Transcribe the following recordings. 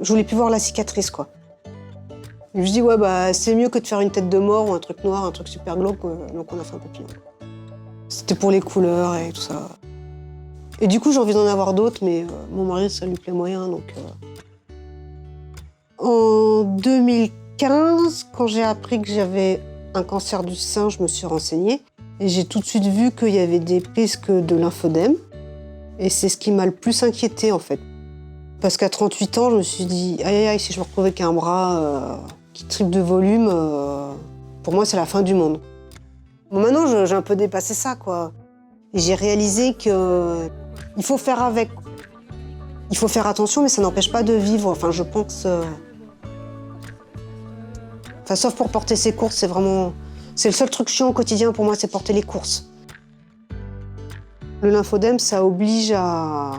Je voulais plus voir la cicatrice, quoi. Et je dis, ouais, bah, c'est mieux que de faire une tête de mort ou un truc noir, un truc super glauque, donc on a fait un papillon. C'était pour les couleurs et tout ça. Et du coup, j'ai envie d'en avoir d'autres, mais mon mari, ça lui plaît moyen, donc... En 2015, quand j'ai appris que j'avais un cancer du sein, je me suis renseignée. Et j'ai tout de suite vu qu'il y avait des risques de lymphodème. Et c'est ce qui m'a le plus inquiétée, en fait. Parce qu'à 38 ans, je me suis dit, aïe, aïe, aïe, si je me retrouve avec un bras qui triple de volume, pour moi, c'est la fin du monde. Bon, maintenant, j'ai un peu dépassé ça, quoi. Et j'ai réalisé qu'il faut faire avec. Il faut faire attention, mais ça n'empêche pas de vivre. Enfin, je pense... Enfin, sauf pour porter ses courses, c'est vraiment... C'est le seul truc chiant au quotidien pour moi, c'est porter les courses. Le lymphodème, ça oblige à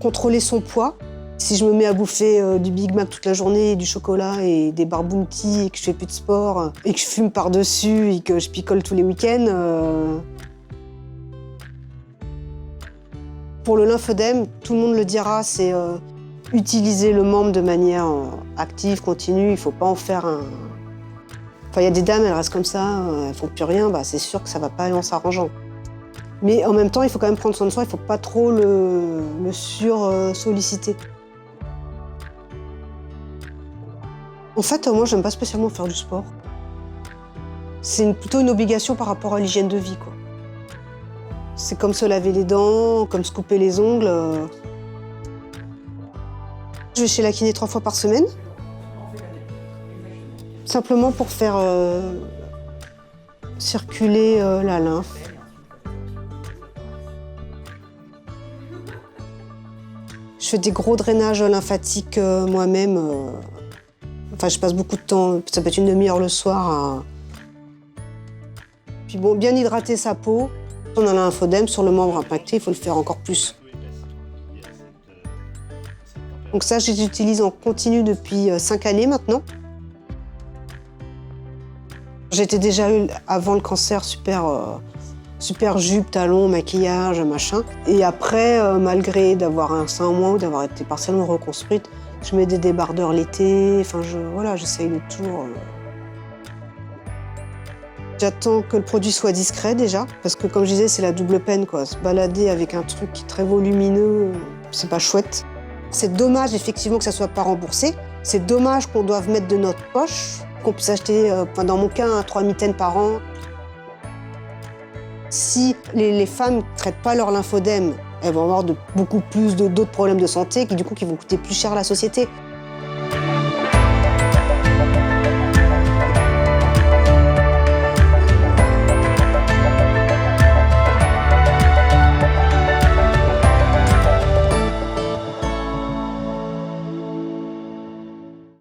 contrôler son poids. Si je me mets à bouffer du Big Mac toute la journée, du chocolat et des barres Bounty, et que je fais plus de sport, et que je fume par-dessus, et que je picole tous les week-ends... Pour le lymphodème, tout le monde le dira, c'est utiliser le membre de manière active, continue. Il ne faut pas en faire un... Enfin, il y a des dames, elles restent comme ça, elles ne font plus rien, bah, c'est sûr que ça ne va pas aller en s'arrangeant. Mais en même temps, il faut quand même prendre soin de soi, il ne faut pas trop le sur-solliciter. En fait, moi, j'aime pas spécialement faire du sport. C'est plutôt une obligation par rapport à l'hygiène de vie, quoi. C'est comme se laver les dents, comme se couper les ongles. Je vais chez la kiné 3 fois par semaine. Simplement pour faire circuler la lymphe. Je fais des gros drainages lymphatiques moi-même. Enfin, je passe beaucoup de temps, ça peut être une demi-heure le soir. Puis bon, bien hydrater sa peau. On a un lymphodème sur le membre impacté, il faut le faire encore plus. Donc ça, je les utilise en continu depuis 5 années maintenant. J'étais déjà avant le cancer super jupe, talons, maquillage, machin. Et après, malgré d'avoir un sein en moins ou d'avoir été partiellement reconstruite, je mets des débardeurs l'été. Enfin, voilà, j'essaye de toujours. J'attends que le produit soit discret déjà, parce que comme je disais, c'est la double peine, quoi. Se balader avec un truc qui est très volumineux, c'est pas chouette. C'est dommage effectivement que ça soit pas remboursé. C'est dommage qu'on doive mettre de notre poche, qu'on puisse acheter, dans mon cas, 3 mitaines par an. Si les femmes ne traitent pas leur lymphodème, elles vont avoir beaucoup plus d'autres problèmes de santé qui, du coup, qui vont coûter plus cher à la société.